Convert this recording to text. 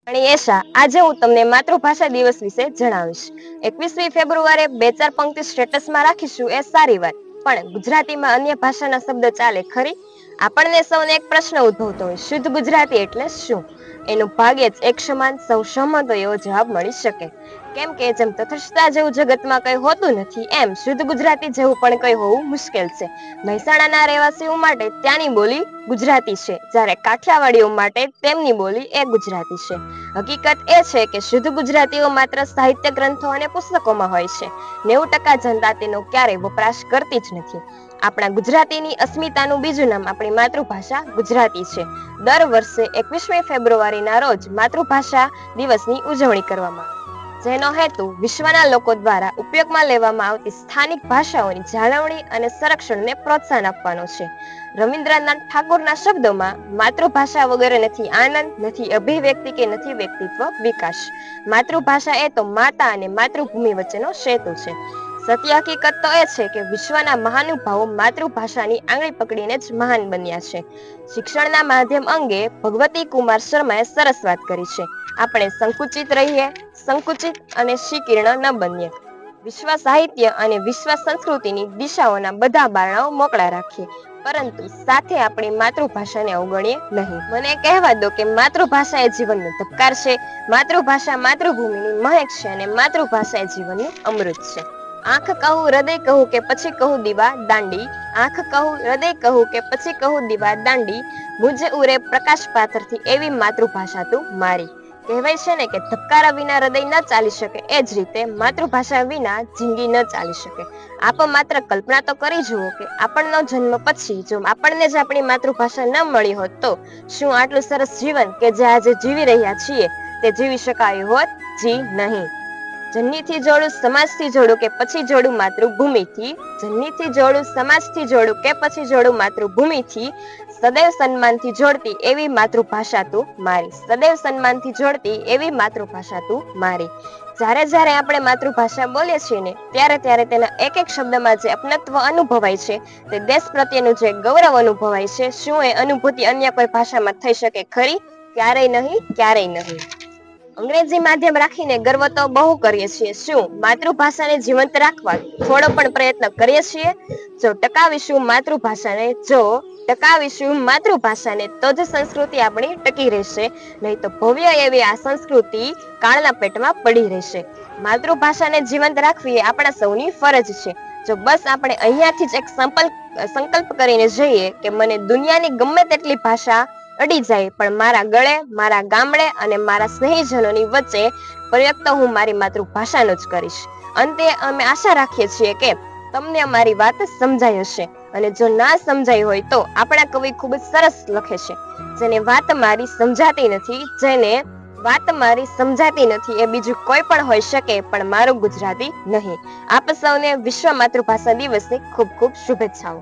એશા આજે હું તમને માતૃભાષા દિવસ વિશે જણાવીશ. 21મી ફેબ્રુઆરીએ 2-4 પંક્તિ સ્ટેટસમાં રાખીશું એ સારી વાત, પણ ગુજરાતીમાં અન્ય ભાષાના શબ્દ ચાલે ખરી? આપણને સૌને એક પ્રશ્ન ઉદ્ભવતો હોય, શુદ્ધ ગુજરાતી એટલે શું? એનું ભાગ્યે જ એક સમાન સૌ સહમત હોય એવો જવાબ મળી શકે. કેમ કે જેમ તટસ્થતા જેવું જગતમાં કઈ હોતું નથી, એમ શુદ્ધ ગુજરાતી જેવું પણ કઈ હોવું મુશ્કેલ છે. મહેસાણાના રહેવાસીઓ માટે ત્યાંની બોલી ગુજરાતી છે, જ્યારે કાઠિયાવાડીઓ માટે તેમની બોલી એ ગુજરાતી છે. હકીકત એ છે કે શુદ્ધ ગુજરાતીઓ માત્ર સાહિત્ય ગ્રંથો અને પુસ્તકોમાં હોય છે. 90% જનતા તેનો ક્યારેય વપરાશ કરતી જ નથી. આપણા ગુજરાતીની અસ્મિતાનું બીજું નામ આપણી માતૃભાષા ગુજરાતી છે. દર વર્ષે 21મી ફેબ્રુઆરીના રોજ માતૃભાષા દિવસની ઉજવણી કરવામાં આવે, જેનો હેતુ વિશ્વના લોકો દ્વારા ઉપયોગમાં લેવામાં આવતી સ્થાનિક ભાષાઓની જાળવણી અને સંરક્ષણને પ્રોત્સાહન આપવાનો છે. રવિન્દ્રનાથ ઠાકોરના શબ્દોમાં, માતૃભાષા વગર નથી આનંદ, નથી અભિવ્યક્તિ કે નથી વ્યક્તિત્વ વિકાસ. માતૃભાષા એ તો માતા અને માતૃભૂમિ વચ્ચેનો સેતુ છે. સત્ય હકીકત તો એ છે કે વિશ્વના મહાનુભાવો માતૃભાષાની આંગળી પકડીને જ મહાન બન્યા છે. શિક્ષણના માધ્યમ અંગે ભગવતી કુમાર શર્માએ સરસ વાત કરી છે. આપણે સંકુચિત રહીએ, સંકુચિત અને શીકીર્ણ ન બનીએ. વિશ્વ સાહિત્ય અને વિશ્વ સંસ્કૃતિની દિશાઓના બધા બારણાઓ મોકળા રાખીએ, પરંતુ સાથે આપણી માતૃભાષાને અવગણીએ નહીં. મને કહેવા દો કે માતૃભાષા એ જીવનનો ધબકાર છે, માતૃભાષા માતૃભૂમિની મહેક છે અને માતૃભાષા એ જીવનનું અમૃત છે. આંખ કહું, હૃદય કહું કે પછી કહું દીવા દાંડી, આંખ કહું, હૃદય કહું કે પછી કહું દીવા દાંડી, મુજ ઉરે પ્રકાશ પાથરથી એવી માતૃભાષા તું મારી. કહેવાય છે ને કે ધબકારા વિના હૃદય ન ચાલી શકે, એ જ રીતે માતૃભાષા વિના જિંદગી ન ચાલી શકે. આપ માત્ર કલ્પના તો કરી જુઓ કે આપણનો જન્મ પછી જો આપણને જ આપણી માતૃભાષા ન મળી હોત તો શું આટલું સરસ જીવન કે જે આજે જીવી રહ્યા છીએ તે જીવી શકાયું હોત? જી નહીં. જન્નીથી જોડું, સમાજથી જોડું કે પછી જોડું માતૃભૂમિથી, જન્નીથી જોડું, સમાજથી જોડું કે પછી જોડું માતૃભૂમિથી, સદૈવ સન્માનથી જોડતી એવી માતૃભાષા તું મારી, સદૈવ સન્માનથી જોડતી એવી માતૃભાષા તું મારી. જ્યારે જ્યારે આપણે માતૃભાષા બોલીએ છીએ ને, ત્યારે ત્યારે તેના એક એક શબ્દમાં જે અપનત્વ અનુભવાય છે, તે દેશ પ્રત્યેનું જે ગૌરવ અનુભવાય છે, શું એ અનુભૂતિ અન્ય કોઈ ભાષામાં થઈ શકે ખરી? ક્યારેય નહીં, ક્યારેય નહીં. અંગ્રેજી માધ્યમ રાખીને ગર્વ તો બહુ કરીએ છીએ, શું માતૃભાષાને જીવંત રાખવા થોડો પણ પ્રયત્ન કરીએ છીએ? જો ટકાવીશું માતૃભાષાને તો જ સંસ્કૃતિ આપણી ટકી રહેશે, નહીં તો ભવ્ય એવી આ સંસ્કૃતિ કાળના પેટમાં પડી રહેશે. માતૃભાષાને જીવંત રાખવી એ આપણા સૌની ફરજ છે. જો બસ આપણે અહીંયાથી જ એક સંકલ્પ કરીને જઈએ કે મને દુનિયાની ગમે તેટલી ભાષા અડી જાય, પણ મારા ગળે, મારા ગામડે અને મારા સ્નેહીજનોની વચ્ચે પ્રયત્ન હું મારી માતૃભાષાનો જ કરીશ. અંતે અમે આશા રાખીએ છીએ કે તમને અમારી વાત સમજાઈ હશે, અને જો ના સમજાઈ હોય તો આપણા કવિ ખૂબ જ સરસ લખે છે, જેને વાત મારી સમજાતી નથી એ બીજું કોઈ પણ હોઈ શકે, પણ મારું ગુજરાતી નહીં. આપ સૌને વિશ્વ માતૃભાષા દિવસની ખૂબ ખૂબ શુભેચ્છાઓ.